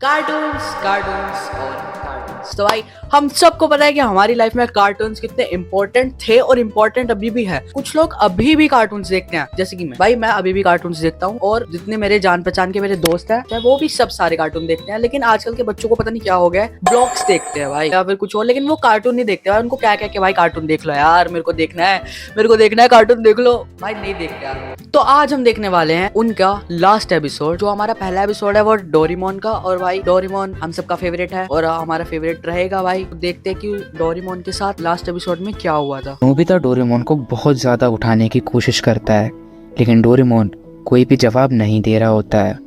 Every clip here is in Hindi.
कार्टून्स कार्टून्स और कार्टून्स। तो भाई हम सबको पता है कि हमारी लाइफ में कार्टून्स कितने इंपॉर्टेंट थे और इम्पोर्टेंट अभी भी है। कुछ लोग अभी भी कार्टून्स देखते हैं, जैसे कि मैं अभी भी कार्टून्स देखता हूँ और जितने मेरे जान पहचान के मेरे दोस्त हैं वो भी सब सारे कार्टून देखते हैं। लेकिन आजकल के बच्चों को पता नहीं क्या हो गया है, ब्लॉग्स देखते हैं भाई या फिर कुछ और, लेकिन वो कार्टून नहीं देखते भाई। उनको क्या क्या कि भाई कार्टून देख लो यार, मेरे को देखना है कार्टून देख लो भाई, नहीं देखते यार। तो आज हम देखने वाले हैं उनका लास्ट एपिसोड। जो हमारा पहला एपिसोड है वो डोरेमोन का, और भाई डोरेमोन हम सबका फेवरेट है और हमारा फेवरेट रहेगा भाई। तो देखते हैं कि डोरेमोन के साथ लास्ट एपिसोड में क्या हुआ था। नोबिता डोरेमोन को बहुत ज्यादा उठाने की कोशिश करता है, लेकिन डोरेमोन कोई भी जवाब नहीं दे रहा होता है।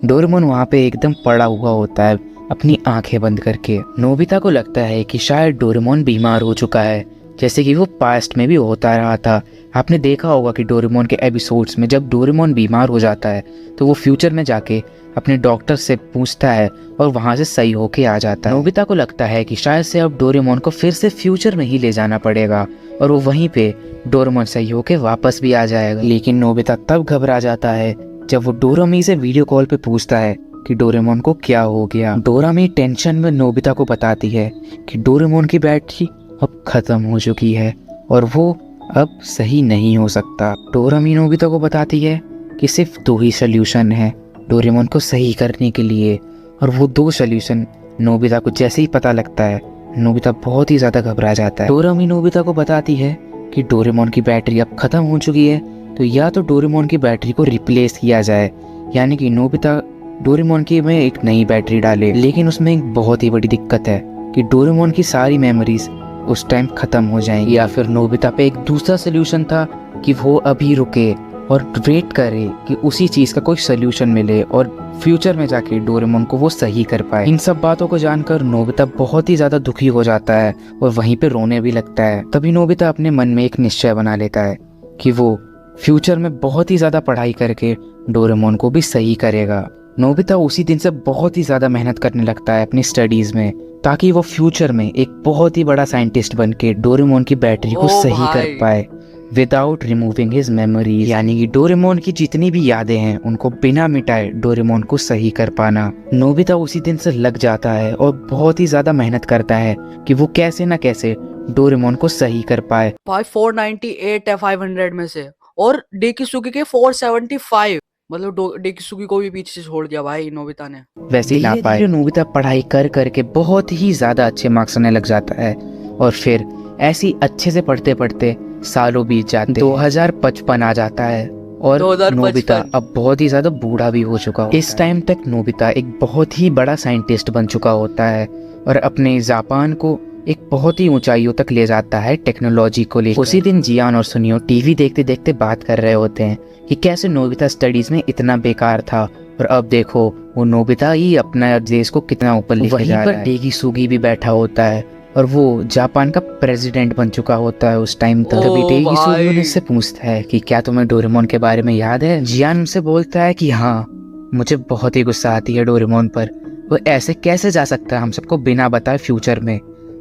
डोरेमोन वहाँ पे एकदम पड़ा हुआ होता है अपनी आंखें बंद करके। नोबिता को लगता है कि शायद डोरेमोन बीमार हो चुका है, जैसे कि वो पास्ट में भी होता रहा था। आपने देखा होगा कि डोरेमोन के एपिसोड्स में जब डोरेमोन बीमार हो जाता है तो वो फ्यूचर में जाके अपने डॉक्टर से पूछता है और वहाँ से सही होके आ जाता है। नोबिता को लगता है कि शायद से अब डोरेमोन को फिर से फ्यूचर में ही ले जाना पड़ेगा और वो वहीं पे डोरेमोन सही होके वापस भी आ जाएगा। लेकिन नोबिता तब घबरा जाता है जब वो डोरामी से वीडियो कॉल पे पूछता है कि डोरेमोन को क्या हो गया। डोरामी टेंशन में नोबिता को बताती है कि डोरेमोन की बैटरी अब खत्म हो चुकी है और वो अब सही नहीं हो सकता। डोरामी नोबिता को बताती है कि सिर्फ 2 ही सोल्यूशन है डोरेमोन को सही करने के लिए, और वो 2 सोल्यूशन नोबिता को जैसे ही पता लगता है नोबिता बहुत ही ज़्यादा घबरा जाता है। डोरामी नोबिता को बताती है कि डोरेमोन की बैटरी अब ख़त्म हो चुकी है, तो या तो डोरेमोन की बैटरी को रिप्लेस किया जाए, यानी कि नोबिता डोरेमोन की में एक नई बैटरी डाले। लेकिन उसमें एक बहुत ही बड़ी दिक्कत है कि डोरेमोन की सारी मेमोरीज उस टाइम ख़त्म हो जाएंगी। या फिर नोबिता पे एक दूसरा सोल्यूशन था कि वो अभी रुके और वेट करे कि उसी चीज़ का कोई सोल्यूशन मिले और फ्यूचर में जाके डोरेमोन को वो सही कर पाए। इन सब बातों को जानकर नोबिता बहुत ही ज़्यादा दुखी हो जाता है और वहीं पे रोने भी लगता है। तभी नोबिता अपने मन में एक निश्चय बना लेता है कि वो फ्यूचर में बहुत ही ज़्यादा पढ़ाई करके डोरेमोन को भी सही करेगा। नोबिता उसी दिन से बहुत ही ज़्यादा मेहनत करने लगता है अपनी स्टडीज़ में, ताकि वो फ्यूचर में एक बहुत ही बड़ा साइंटिस्ट बन के डोरेमोन की बैटरी को सही कर पाए विदाउट रिमूविंग हिज मेमोरीज। यानी कि डोरेमोन की जितनी भी यादें हैं उनको बिना मिटाए डोरेमोन को सही कर पाना। नोबिता उसी दिन से लग जाता है और बहुत ही ज्यादा मेहनत करता है कि वो कैसे ना कैसे डोरेमोन को सही कर पाए। भाई 498 है 500 में से, और डेकिसुगी के 475, मतलब डेकिसुगी को भी पीछे से छोड़ दिया भाई नोबिता ने। वैसे ही ना पाए नोबिता पढ़ाई कर करके बहुत ही ज्यादा अच्छे मार्क्स आने लग जाता है, और फिर ऐसी अच्छे से पढ़ते पढ़ते सालों बीत जाते। 2055 आ जाता है और 2055 नोबिता अब बहुत ही ज्यादा बूढ़ा भी हो चुका होता है। इस टाइम तक नोबिता एक बहुत ही बड़ा साइंटिस्ट बन चुका होता है और अपने जापान को एक बहुत ही ऊंचाइयों तक ले जाता है टेक्नोलॉजी को लेकर। उसी दिन जियान और सुनियो टीवी देखते देखते बात कर रहे होते हैं कि कैसे नोबिता स्टडीज में इतना बेकार था और अब देखो वो नोबिता ही अपना देश को कितना ऊपर लेके जा रहा है। डेकिसुगी भी बैठा होता है और वो जापान का प्रेसिडेंट बन चुका होता है उस टाइम तक। तभी डेकिसुगी उनसे पूछता है कि क्या तुम्हें डोरेमोन के बारे में याद है। जियान उनसे बोलता है कि हाँ, मुझे बहुत ही गुस्सा आती है डोरेमोन पर, वो ऐसे कैसे जा सकता है हम सबको बिना बताए फ्यूचर में,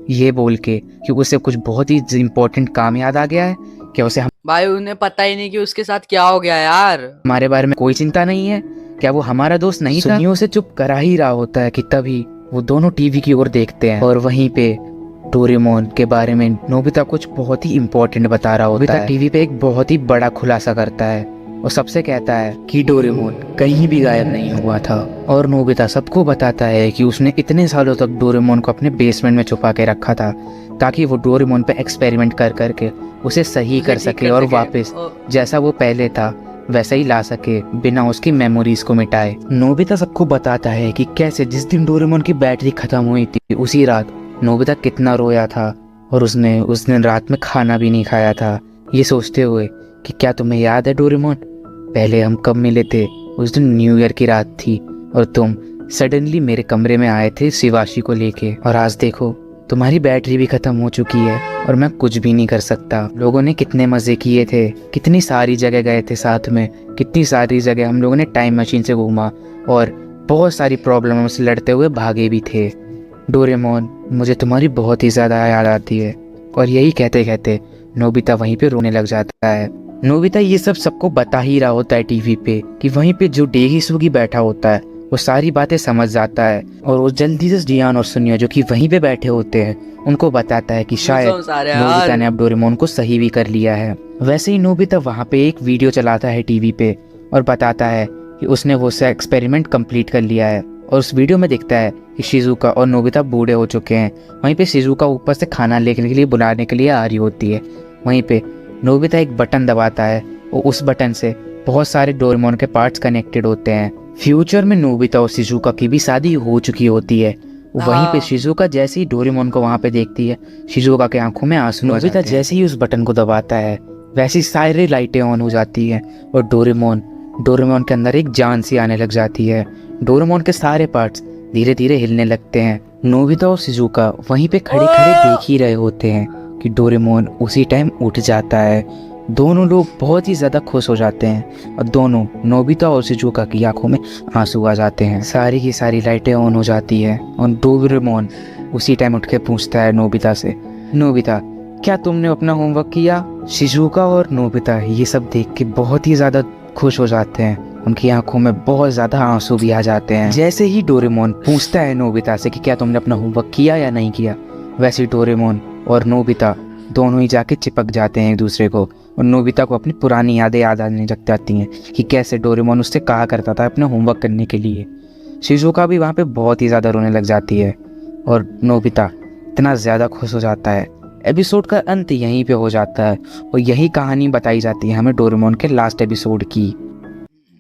ये बोल के कि उसे कुछ बहुत ही इम्पोर्टेंट काम याद आ गया है। क्या उसे भाई उन्हें पता ही नहीं कि उसके साथ क्या हो गया यार। हमारे बारे में कोई चिंता नहीं है? क्या वो हमारा दोस्त नहीं था? सुनियो से चुप करा ही रहा होता है कि तभी वो दोनों टीवी की ओर देखते हैं और वहीं पे डोरेमोन के बारे में नोबिता कुछ बहुत ही इम्पोर्टेंट बता रहा होता है। टीवी पे एक बहुत ही बड़ा खुलासा करता है और सबसे कहता है कि डोरेमोन कहीं भी गायब नहीं हुआ था, और नोबिता सबको बताता है कि उसने इतने सालों तक डोरेमोन को अपने बेसमेंट में छुपा के रखा था ताकि वो डोरेमोन पे एक्सपेरिमेंट कर करके उसे सही कर सके और वापस जैसा वो पहले था वैसा ही ला सके बिना उसकी मेमोरीज को मिटाए। नोबिता सबको बताता है कि कैसे जिस दिन डोरेमोन की बैटरी खत्म हुई थी उसी रात नोबिता कितना रोया था और उसने उस दिन रात में खाना भी नहीं खाया था, ये सोचते हुए कि क्या तुम्हें याद है डोरेमोन, पहले हम कब मिले थे? उस दिन न्यू ईयर की रात थी और तुम सडनली मेरे कमरे में आए थे शिवाशी को लेके, और आज देखो तुम्हारी बैटरी भी खत्म हो चुकी है और मैं कुछ भी नहीं कर सकता। लोगों ने कितने मजे किए थे, कितनी सारी जगह गए थे साथ में, कितनी सारी जगह हम लोगों ने टाइम मशीन से घूमा और बहुत सारी प्रॉब्लमों से लड़ते हुए भागे भी थे। डोरेमोन, मुझे तुम्हारी बहुत ही ज्यादा याद आती है। और यही कहते कहते नोबिता वहीं पे रोने लग जाता है। नोबिता ये सब सबको बता ही रहा होता है टीवी पे कि वहीं पे जो डेकिसुगी बैठा होता है वो सारी बातें समझ जाता है और वो जल्दी से जियान और सुनियो जो कि वहीं पे बैठे होते हैं उनको बताता है कि शायद नोबिता ने अब डोरेमोन को सही भी कर लिया है। वैसे ही नोबिता वहाँ पे एक वीडियो चलाता है टीवी पे और बताता है कि उसने वो सा एक्सपेरिमेंट कंप्लीट कर लिया है और उस वीडियो में दिखता है कि शिजुका और नोबिता बूढ़े हो चुके हैं। वहीं पे शिजुका ऊपर से खाना लेने के लिए बुलाने के लिए आ रही होती है। वहीं पे नोबिता एक बटन दबाता है और उस बटन से बहुत सारे डोरेमोन के पार्ट्स कनेक्टेड होते हैं। फ्यूचर में नोबिता और शिजुका की भी शादी हो चुकी होती है। वहीं पे शिजुका जैसे ही डोरेमोन को वहाँ पे देखती है, शिजुका के आंखों में आंसू आ जाते हैं। जैसे ही उस बटन को दबाता है वैसी सारी लाइटें ऑन हो जाती हैं और डोरेमोन के अंदर एक जान सी आने लग जाती है। डोरेमोन के सारे पार्ट्स धीरे धीरे हिलने लगते हैं। नोबिता और शिजुका वहीं पे खड़े खड़े देख ही रहे होते हैं कि डोरेमोन उसी टाइम उठ जाता है। दोनों लोग बहुत ही ज़्यादा खुश हो जाते हैं और दोनों नोबिता और शिजुका की आंखों में आंसू आ जाते हैं। सारी की सारी लाइटें ऑन हो जाती है और डोरेमोन उसी टाइम उठ के पूछता है नोबिता से, नोबिता क्या तुमने अपना होमवर्क किया? शिजुका और नोबिता ये सब देख के बहुत ही ज़्यादा खुश हो जाते हैं। उनकी आंखों में बहुत ज़्यादा आंसू भी आ जाते हैं। जैसे ही डोरेमोन पूछता है नोबिता से कि क्या तुमने अपना होमवर्क किया या नहीं किया, वैसे ही डोरेमोन और नोबिता दोनों ही जाके चिपक जाते हैं एक दूसरे को और नोबिता को अपनी पुरानी यादें याद आने लग जाती हैं कि कैसे डोरेमोन उससे कहा करता था अपने होमवर्क करने के लिए। शिजुका भी वहाँ पे बहुत ही ज़्यादा रोने लग जाती है और नोबिता इतना ज़्यादा खुश हो जाता है। एपिसोड का अंत यहीं पे हो जाता है और यही कहानी बताई जाती है हमें डोरेमोन के लास्ट एपिसोड की।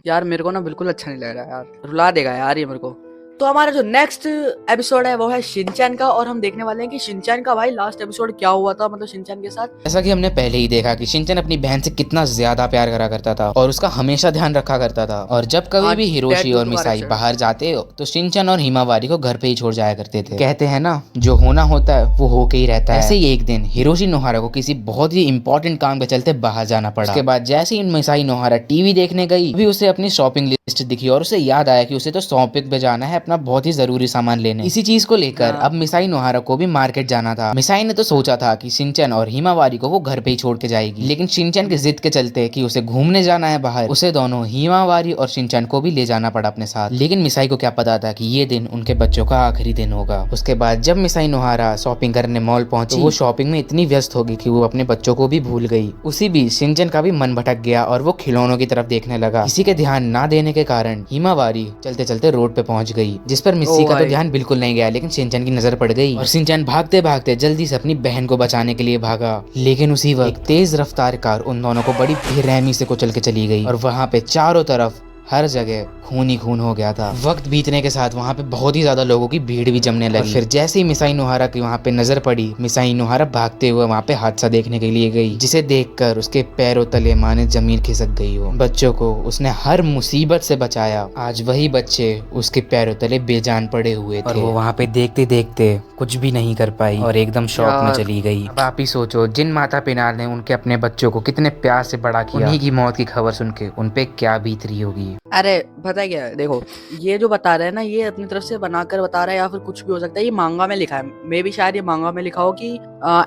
यार मेरे को ना बिल्कुल अच्छा नहीं लग रहा यार, रुला देगा यार ये मेरे को। तो हमारा जो नेक्स्ट एपिसोड है वो है शिनचैन का और हम देखने वाले हैं कि शिनचैन का भाई लास्ट एपिसोड क्या हुआ था, मतलब शिनचैन के साथ। जैसा कि हमने पहले ही देखा कि शिनचैन अपनी बहन से कितना ज्यादा प्यार करा करता था और उसका हमेशा ध्यान रखा करता था और जब कभी भी हिरोशी और मिसाई बाहर जाते हो तो शिनचैन और हिमावारी को घर पे ही छोड़ जाया करते थे। कहते हैं ना जो होना होता है वो होके ही रहता है। ऐसे ही एक दिन हिरोशी नोहारा को किसी बहुत ही इंपॉर्टेंट काम के चलते बाहर जाना पड़ा। उसके बाद जैसे ही मिसाई नोहारा टीवी देखने गई भी उसे अपनी शॉपिंग लिस्ट दिखी और उसे याद आया कि उसे तो शॉपिंग पे जाना है अपना बहुत ही जरूरी सामान लेने। इसी चीज को लेकर अब मिसाई नोहारा को भी मार्केट जाना था। मिसाई ने तो सोचा था कि शिनचैन और हिमावारी को वो घर पे ही छोड़ के जाएगी, लेकिन शिनचैन की जिद के चलते कि उसे घूमने जाना है बाहर, उसे दोनों हिमावारी और शिनचैन को भी ले जाना पड़ा अपने साथ। लेकिन मिसाई को क्या पता था कि ये दिन उनके बच्चों का आखिरी दिन होगा। उसके बाद जब मिसाई नोहारा शॉपिंग करने मॉल पहुंची, वो शॉपिंग में इतनी व्यस्त हो गई कि वो अपने बच्चों को भी भूल गई। उसी बीच शिनचैन का भी मन भटक गया और वो खिलौनों की तरफ देखने लगा। किसी के ध्यान ना देने के कारण हिमावारी चलते चलते रोड पे पहुंच गई, जिस पर मिस्सी का तो ध्यान बिल्कुल नहीं गया, लेकिन शिनचैन की नजर पड़ गई और शिनचैन भागते भागते जल्दी से अपनी बहन को बचाने के लिए भागा। लेकिन उसी वक्त एक तेज रफ्तार कार उन दोनों को बड़ी बेरहमी से कुचल के चली गई और वहां पे चारों तरफ हर जगह खून ही खून हो गया था। वक्त बीतने के साथ वहाँ पे बहुत ही ज्यादा लोगों की भीड़ भी जमने लगी। फिर जैसे ही मिसाई नोहारा की वहाँ पे नजर पड़ी, मिसाई नोहारा भागते हुए वहाँ पे हादसा देखने के लिए गई, जिसे देखकर उसके पैरों तले माने जमीन खिसक गई हो। बच्चों को उसने हर मुसीबत से बचाया। आज वही बच्चे उसके पैरों तले बेजान पड़े हुए थे और वो वहाँ पे देखते देखते कुछ भी नहीं कर पाई और एकदम शौक में चली गई। अब आप ही सोचो, जिन माता पिता ने उनके अपने बच्चों को कितने प्यार से बड़ा किया, उन्हीं की मौत की खबर सुन के उन पे क्या बीत रही होगी। अरे पता है क्या है, देखो ये जो बता रहे हैं ना, ये अपनी तरफ से बनाकर बता रहा है या फिर कुछ भी हो सकता है। ये मांगा में लिखा है, मे भी शायद ये मांगा में लिखा हो कि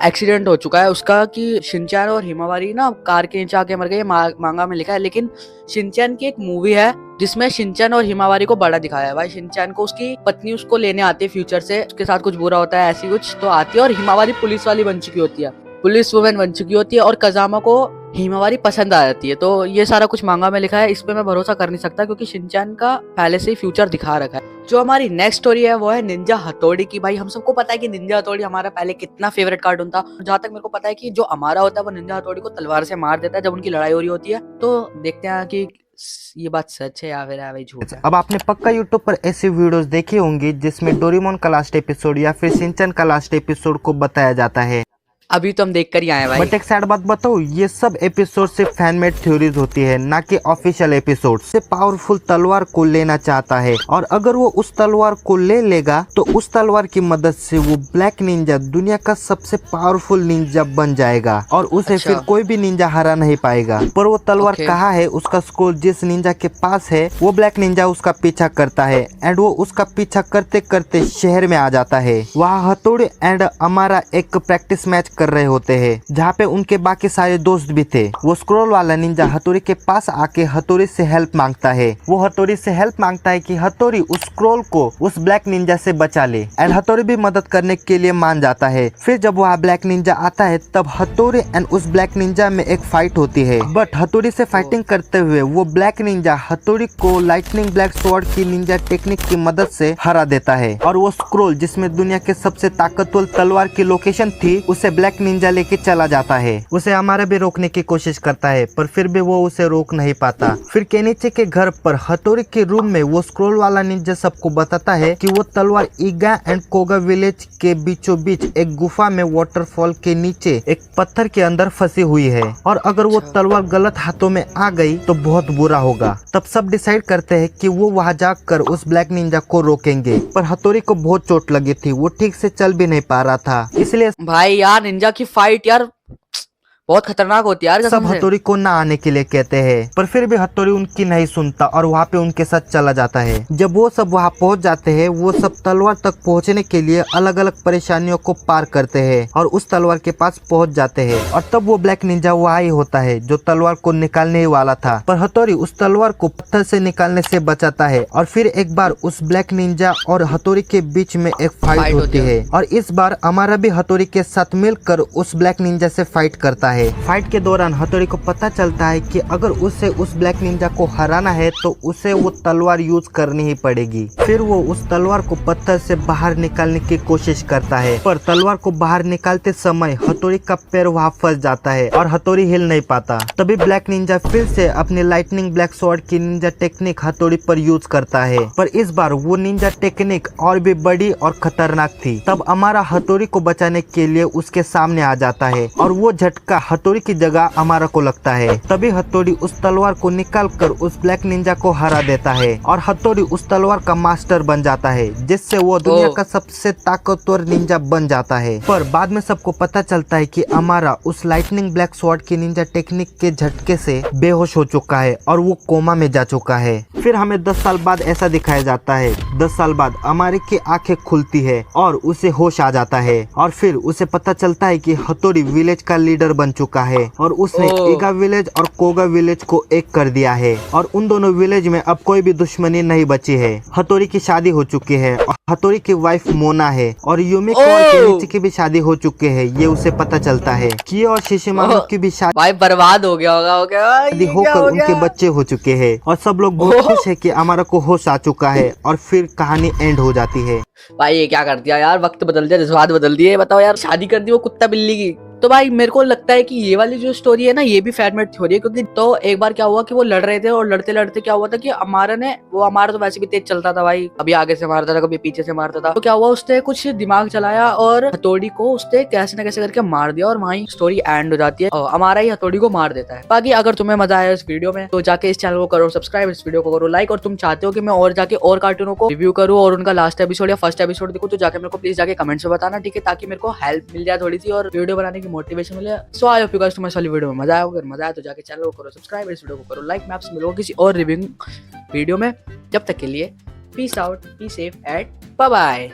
एक्सीडेंट हो चुका है उसका, कि शिनचैन और हिमावारी ना कार के नीचे आके मर गए। मांगा में लिखा है, लेकिन शिनचैन की एक मूवी है जिसमें शिनचैन और हिमावारी को बड़ा दिखाया है। भाई शिनचैन को उसकी पत्नी उसको लेने आती है फ्यूचर से, उसके साथ कुछ बुरा होता है ऐसी कुछ तो आती है, और हिमावारी पुलिस वाली बन चुकी होती है, पुलिस वुमेन बन चुकी होती है, और कजामा को हिमावारी पसंद आ जाती है। तो ये सारा कुछ मांगा में लिखा है, इस पे मैं भरोसा कर नहीं सकता क्योंकि शिनचैन का पहले से ही फ्यूचर दिखा रखा है। जो हमारी नेक्स्ट स्टोरी है वो है निंजा हथौड़ी की। भाई हम सबको पता है कि निंजा हथौड़ी हमारा पहले कितना फेवरेट कार्टून था। जहाँ तक मेरे को पता है कि जो हमारा होता है वो निंजा हथौड़ी को तलवार से मार देता है जब उनकी लड़ाई हो रही होती है। तो देखते हैं कि ये बात सच है या फिर भाई झूठ है। अब आपने पक्का YouTube पर ऐसी वीडियोस देखी होंगी जिसमें डोरेमोन का लास्ट एपिसोड या फिर शिनचैन का लास्ट एपिसोड को बताया जाता है। अभी तो हम देख कर ही आए भाई। बट एक सैड बात बताओ, ये सब एपिसोड सिर्फ फैनमेड थ्योरीज होती है, ना कि ऑफिशियल एपिसोड। से पावरफुल तलवार को लेना चाहता है और अगर वो उस तलवार को ले लेगा तो उस तलवार की मदद से वो ब्लैक निंजा दुनिया का सबसे पावरफुल निंजा बन जाएगा और उसे फिर कोई भी निंजा हरा नहीं पाएगा। पर वो तलवार कहाँ है, उसका स्क्रोल जिस निंजा के पास है वो ब्लैक निंजा उसका पीछा करता है एंड वो उसका पीछा करते करते शहर में आ जाता है। वहाँ हथौड़ी एंड अमारा एक प्रैक्टिस मैच कर रहे होते हैं, जहाँ पे उनके बाकी सारे दोस्त भी थे। वो स्क्रोल वाला निंजा हथौड़ी के पास आके हथौड़ी से हेल्प मांगता है। वो हथौड़ी से हेल्प मांगता है कि हथौड़ी उस स्क्रोल को उस ब्लैक निंजा से बचा ले, एंड हथौड़ी भी मदद करने के लिए मान जाता है। फिर जब वहाँ ब्लैक निंजा आता है तब हथौड़ी एंड उस ब्लैक निंजा में एक फाइट होती है, बट हथौड़ी से फाइटिंग करते हुए वो ब्लैक निंजा हथौड़ी को लाइटनिंग ब्लैक स्वॉर्ड की निंजा टेक्निक की मदद से हरा देता है। और वो स्क्रोल जिसमें दुनिया के सबसे ताकतवर तलवार की लोकेशन थी, उसे ब्लैक निंजा लेके चला जाता है। उसे हमारा भी रोकने की कोशिश करता है, पर फिर भी वो उसे रोक नहीं पाता। फिर केनिची के घर पर हथौड़ी के रूम में वो स्क्रोल वाला निंजा सबको बताता है कि वो तलवार ईगा एंड कोगा विलेज के बीचों बीच एक गुफा में वाटरफॉल के नीचे एक पत्थर के अंदर फंसी हुई है, और अगर वो तलवार गलत हाथों में आ गई तो बहुत बुरा होगा। तब सब डिसाइड करते हैं कि वो वहाँ जाकर उस ब्लैक निंजा को रोकेंगे, पर हथौड़ी को बहुत चोट लगी थी, वो ठीक से चल भी नहीं पा रहा था, इसलिए भाई यार निंजा की फाइट यार बहुत खतरनाक होती है यार सब कसम से। हथौड़ी को ना आने के लिए कहते हैं, पर फिर भी हथौड़ी उनकी नहीं सुनता और वहाँ पे उनके साथ चला जाता है। जब वो सब वहाँ पहुँच जाते हैं, वो सब तलवार तक पहुँचने के लिए अलग अलग परेशानियों को पार करते हैं और उस तलवार के पास पहुँच जाते हैं। और तब वो ब्लैक निंजा वहाँ ही होता है जो तलवार को निकालने ही वाला था, पर हथौड़ी उस तलवार को पत्थर से निकालने से बचाता है। और फिर एक बार उस ब्लैक निंजा और हथौड़ी के बीच में एक फाइट होती है, और इस बार अमारा भी हथौड़ी के साथ मिलकर उस ब्लैक निंजा से फाइट करता है। फाइट के दौरान हथौड़ी को पता चलता है कि अगर उसे उस ब्लैक निंजा को हराना है तो उसे वो तलवार यूज करनी ही पड़ेगी। फिर वो उस तलवार को पत्थर से बाहर निकालने की कोशिश करता है, पर तलवार को बाहर निकालते समय हथौड़ी का पैर वहाँ फंस जाता है और हथौड़ी हिल नहीं पाता। तभी ब्लैक निंजा फिर से अपनी लाइटनिंग ब्लैक स्वॉर्ड की निंजा टेक्निक हथौड़ी पर यूज करता है, पर इस बार वो निंजा टेक्निक और भी बड़ी और खतरनाक थी। तब अमारा हथौड़ी को बचाने के लिए उसके सामने आ जाता है और वो झटका हथौड़ी की जगह अमारा को लगता है। तभी हथौड़ी उस तलवार को निकालकर उस ब्लैक निंजा को हरा देता है और हथौड़ी उस तलवार का मास्टर बन जाता है, जिससे वो दुनिया का सबसे ताकतवर निंजा बन जाता है। पर बाद में सबको पता चलता है कि अमारा उस लाइटनिंग ब्लैक स्वॉर्ड की निंजा टेक्निक के झटके से बेहोश हो चुका है और वो कोमा में जा चुका है। फिर हमें 10 साल बाद ऐसा दिखाया जाता है। 10 साल बाद अमारे की आंखें खुलती है और उसे होश आ जाता है, और फिर उसे पता चलता है कि हथौड़ी विलेज का लीडर बन चुका है और उसने ईगा विलेज और कोगा विलेज को एक कर दिया है, और उन दोनों विलेज में अब कोई भी दुश्मनी नहीं बची है। हथौड़ी की शादी हो चुकी है और हथौड़ी की वाइफ मोना है, और यूमिको और केनिची की भी शादी हो चुकी है, ये उसे पता चलता है। कियो और शिशिमारू की भी शादी भाई बर्बाद हो गया होकर उनके बच्चे हो चुके हैं, और सब लोग बहुत खुश है कि अमारा को होश आ चुका है, और फिर कहानी एंड हो जाती है। भाई ये क्या कर दिया यार, वक्त बदल दिया, जज्बात बदल दिए। बताओ यार, शादी कर दी वो कुत्ता बिल्ली की। तो भाई मेरे को लगता है कि ये वाली जो स्टोरी है ना, ये भी फैनमेड थ्योरी है, क्योंकि तो एक बार क्या हुआ कि वो लड़ रहे थे और लड़ते लड़ते क्या हुआ था कि अमारा ने, वो अमारा तो वैसे भी तेज चलता था भाई, कभी आगे से मारता था कभी पीछे से मारता था, तो क्या हुआ उसने कुछ दिमाग चलाया और हथौड़ी को उसने कैसे न कैसे करके मार दिया, और वहीं स्टोरी एंड हो जाती है और अमारा ही हथौड़ी को मार देता है। बाकी अगर तुम्हें मजा आया इस वीडियो में तो जाके इस चैनल को करो सब्सक्राइब, इस वीडियो को करो लाइक, और तुम चाहते हो कि मैं और जाके और कार्टूनों को रिव्यू करूँ और उनका लास्ट एपिसोड या फर्स्ट एपिसोड देखूं, तो जाके मेरे को प्लीज जाके कमेंट्स में बताना, ठीक है, ताकि मेरे को हेल्प मिल जाए थोड़ी सी और वीडियो बनाने की मोटिवेशन मिले। सो आई होप यू गाइस तुम्हें वाली वीडियो में मजा आया होगा। मजा आया तो जाके चैनल को करो सब्सक्राइब, इस वीडियो को करो लाइक। मैं आपसे मिलूंगा किसी और रिव्यू वीडियो में, जब तक के लिए peace out, be safe and bye bye.